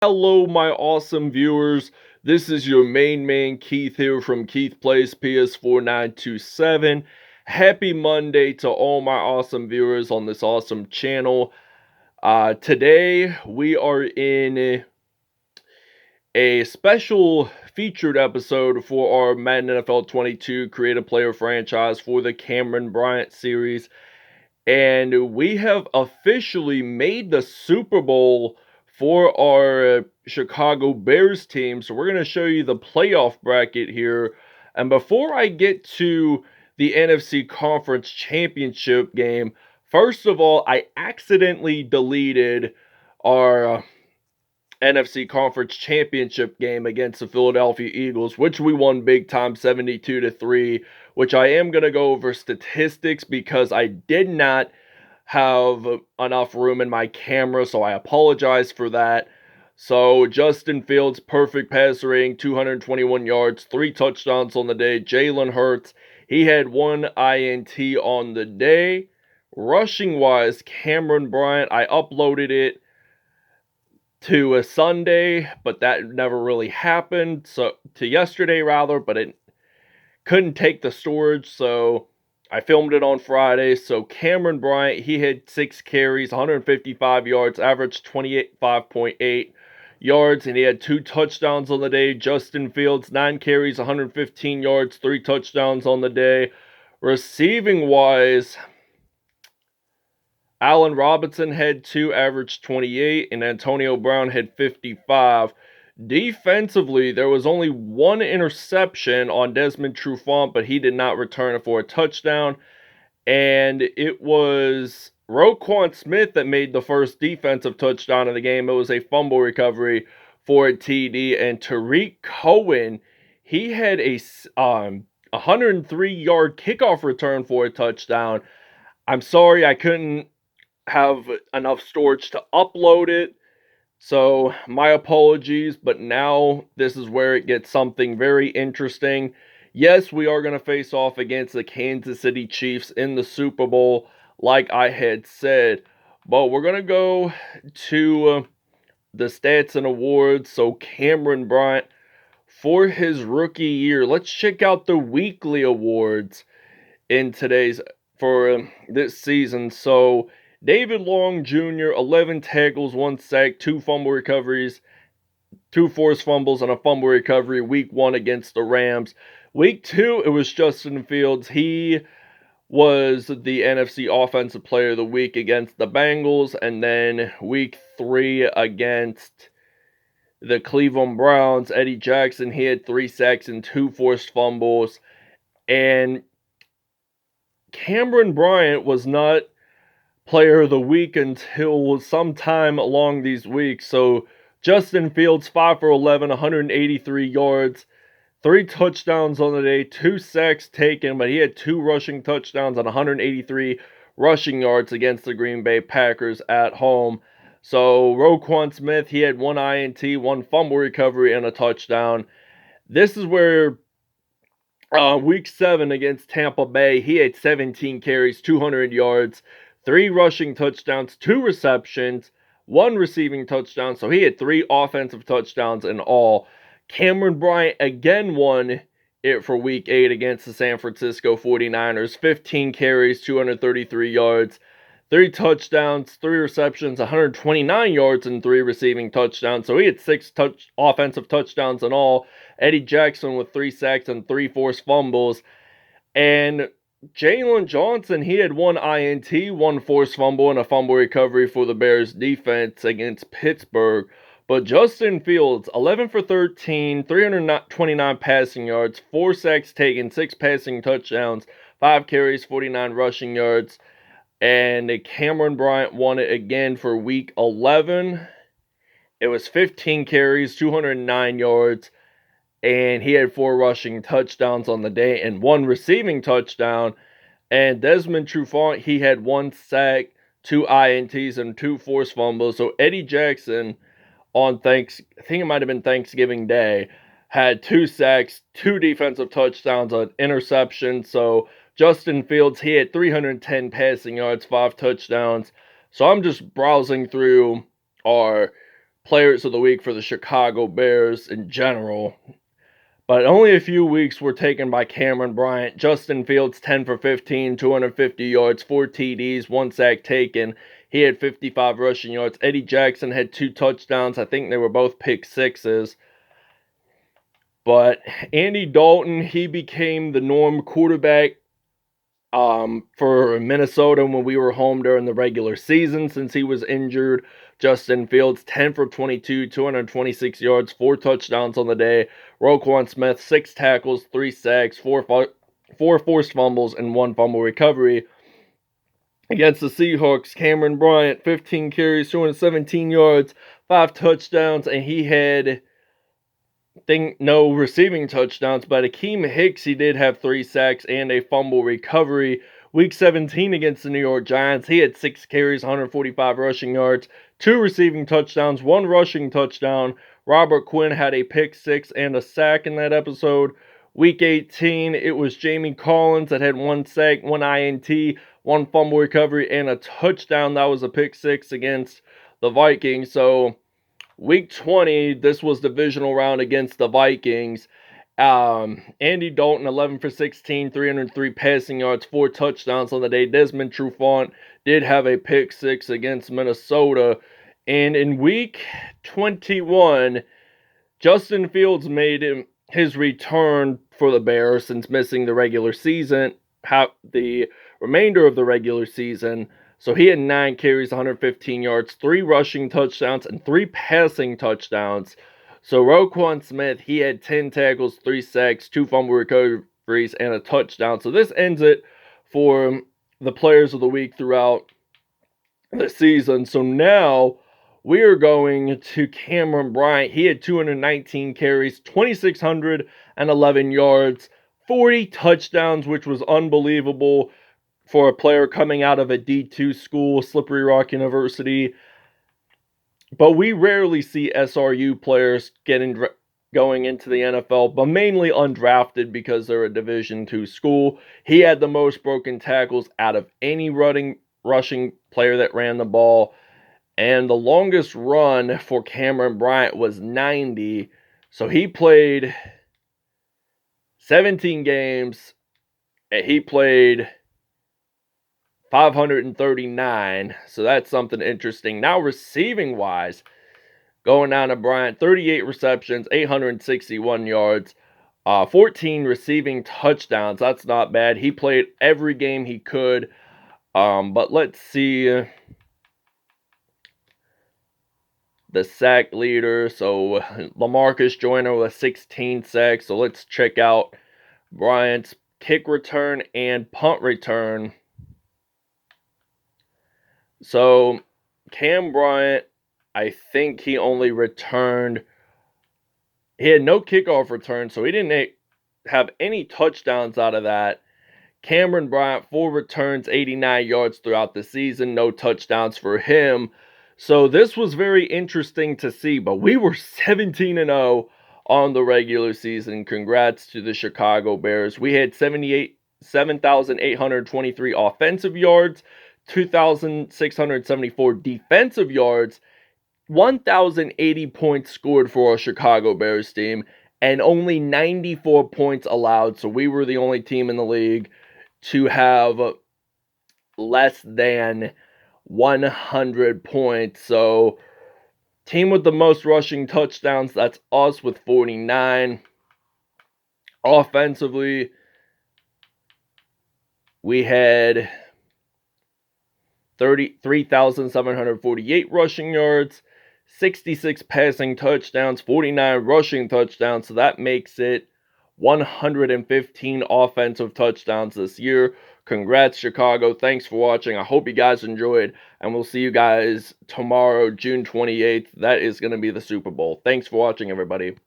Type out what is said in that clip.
Hello, my awesome viewers. This is your main man Keith here from Keith Plays PS4927. Happy Monday to all my awesome viewers on this awesome channel. Today we are in a special featured episode for our Madden NFL 22 Creative Player franchise for the Cameron Bryant series. And we have officially made the Super Bowl for our Chicago Bears team. So we're going to show you the playoff bracket here. And before I get to the NFC Conference Championship game, first of all, I accidentally deleted our NFC Conference Championship game against the Philadelphia Eagles, which we won big time 72-3, which I am going to go over statistics because I did not have enough room in my camera, so I apologize for that. So Justin Fields, perfect passer rating, 221 yards, 3 touchdowns on the day. Jalen Hurts, he had 1 INT on the day. Rushing wise, Cameron Bryant, I uploaded it to a Sunday, but that never really happened. So to yesterday rather, but it couldn't take the storage, so I filmed it on Friday. So Cameron Bryant, he had 6 carries, 155 yards, averaged 5.8 yards, and he had 2 touchdowns on the day. Justin Fields, 9 carries, 115 yards, 3 touchdowns on the day. Receiving wise, Allen Robinson had 2, averaged 28, and Antonio Brown had 55. Defensively, there was only 1 interception on Desmond Trufant, but he did not return it for a touchdown. And it was Roquan Smith that made the first defensive touchdown of the game. It was a fumble recovery for a TD. And Tariq Cohen, he had a 103-yard kickoff return for a touchdown. I'm sorry I couldn't have enough storage to upload it, so my apologies, but now this is where it gets something very interesting. Yes, we are going to face off against the Kansas City Chiefs in the Super Bowl, like I had said, but we're going to go to the stats and awards. So Cameron Bryant, for his rookie year, let's check out the weekly awards in for this season. So David Long Jr., 11 tackles, 1 sack, 2 fumble recoveries, 2 forced fumbles, and a fumble recovery week 1 against the Rams. Week 2, it was Justin Fields. He was the NFC Offensive Player of the Week against the Bengals. And then week 3 against the Cleveland Browns, Eddie Jackson, he had 3 sacks and 2 forced fumbles. And Cameron Bryant was not Player of the Week until sometime along these weeks. So Justin Fields, 5 for 11, 183 yards, 3 touchdowns on the day, 2 sacks taken, but he had 2 rushing touchdowns and 183 rushing yards against the Green Bay Packers at home. So Roquan Smith, he had 1 INT, 1 fumble recovery, and a touchdown. This is where week 7 against Tampa Bay, he had 17 carries, 200 yards, 3 rushing touchdowns, 2 receptions, 1 receiving touchdown. So he had 3 offensive touchdowns in all. Cameron Bryant again won it for week 8 against the San Francisco 49ers. 15 carries, 233 yards, 3 touchdowns, 3 receptions, 129 yards, and 3 receiving touchdowns. So he had 6 offensive touchdowns in all. Eddie Jackson with 3 sacks and 3 forced fumbles. And Jalen Johnson, he had 1 INT, 1 forced fumble, and a fumble recovery for the Bears defense against Pittsburgh. But Justin Fields, 11 for 13, 329 passing yards, 4 sacks taken, 6 passing touchdowns, 5 carries, 49 rushing yards. And Cameron Bryant won it again for week 11. It was 15 carries, 209 yards, and he had 4 rushing touchdowns on the day and 1 receiving touchdown. And Desmond Trufant, he had 1 sack, 2 INTs, and 2 forced fumbles. So Eddie Jackson on I think it might have been Thanksgiving Day, had 2 sacks, 2 defensive touchdowns, an interception. So Justin Fields, he had 310 passing yards, 5 touchdowns. So I'm just browsing through our players of the week for the Chicago Bears in general. But only a few weeks were taken by Cameron Bryant. Justin Fields, 10 for 15, 250 yards, 4 TDs, 1 sack taken. He had 55 rushing yards. Eddie Jackson had 2 touchdowns. I think they were both pick sixes. But Andy Dalton, he became the norm quarterback for Minnesota when we were home during the regular season since he was injured. Justin Fields, 10 for 22, 226 yards, 4 touchdowns on the day. Roquan Smith, 6 tackles, 3 sacks, 4 forced fumbles, and 1 fumble recovery. Against the Seahawks, Cameron Bryant, 15 carries, 217 yards, 5 touchdowns, and he had no receiving touchdowns, but Akeem Hicks, he did have 3 sacks and a fumble recovery. Week 17 against the New York Giants, he had 6 carries, 145 rushing yards, 2 receiving touchdowns, 1 rushing touchdown. Robert Quinn had a pick 6 and a sack in that episode. Week 18, it was Jamie Collins that had 1 sack, 1 INT, 1 fumble recovery, and a touchdown. That was a pick 6 against the Vikings. So Week 20, this was divisional round against the Vikings. Andy Dalton, 11 for 16, 303 passing yards, 4 touchdowns on the day. Desmond Trufant did have a pick 6 against Minnesota. And in Week 21, Justin Fields made his return for the Bears since missing the regular season, the remainder of the regular season. So he had 9 carries, 115 yards, 3 rushing touchdowns, and 3 passing touchdowns. So Roquan Smith, he had 10 tackles, 3 sacks, 2 fumble recoveries, and a touchdown. So this ends it for the players of the week throughout the season. So now we are going to Cameron Bryant. He had 219 carries, 2,611 yards, 40 touchdowns, which was unbelievable for a player coming out of a D2 school, Slippery Rock University. But we rarely see SRU players going into the NFL, but mainly undrafted because they're a Division II school. He had the most broken tackles out of any rushing player that ran the ball. And the longest run for Cameron Bryant was 90. So he played 17 games. And he played 539. So that's something interesting. Now receiving wise, going down to Bryant, 38 receptions, 861 yards, 14 receiving touchdowns. That's not bad. He played every game he could. But let's see the sack leader. So LaMarcus Joyner with 16 sacks. So let's check out Bryant's kick return and punt return. So Cam Bryant, I think he only returned, he had no kickoff return, so he didn't have any touchdowns out of that. Cameron Bryant, 4 returns, 89 yards throughout the season, no touchdowns for him. So this was very interesting to see, but we were 17-0 on the regular season. Congrats to the Chicago Bears. We had 7,823 offensive yards, 2,674 defensive yards, 1,080 points scored for our Chicago Bears team, and only 94 points allowed. So we were the only team in the league to have less than 100 points. So team with the most rushing touchdowns, that's us with 49. Offensively, we had 3,748 rushing yards, 66 passing touchdowns, 49 rushing touchdowns. So that makes it 115 offensive touchdowns this year. Congrats, Chicago. Thanks for watching. I hope you guys enjoyed, and we'll see you guys tomorrow, June 28th. That is going to be the Super Bowl. Thanks for watching, everybody.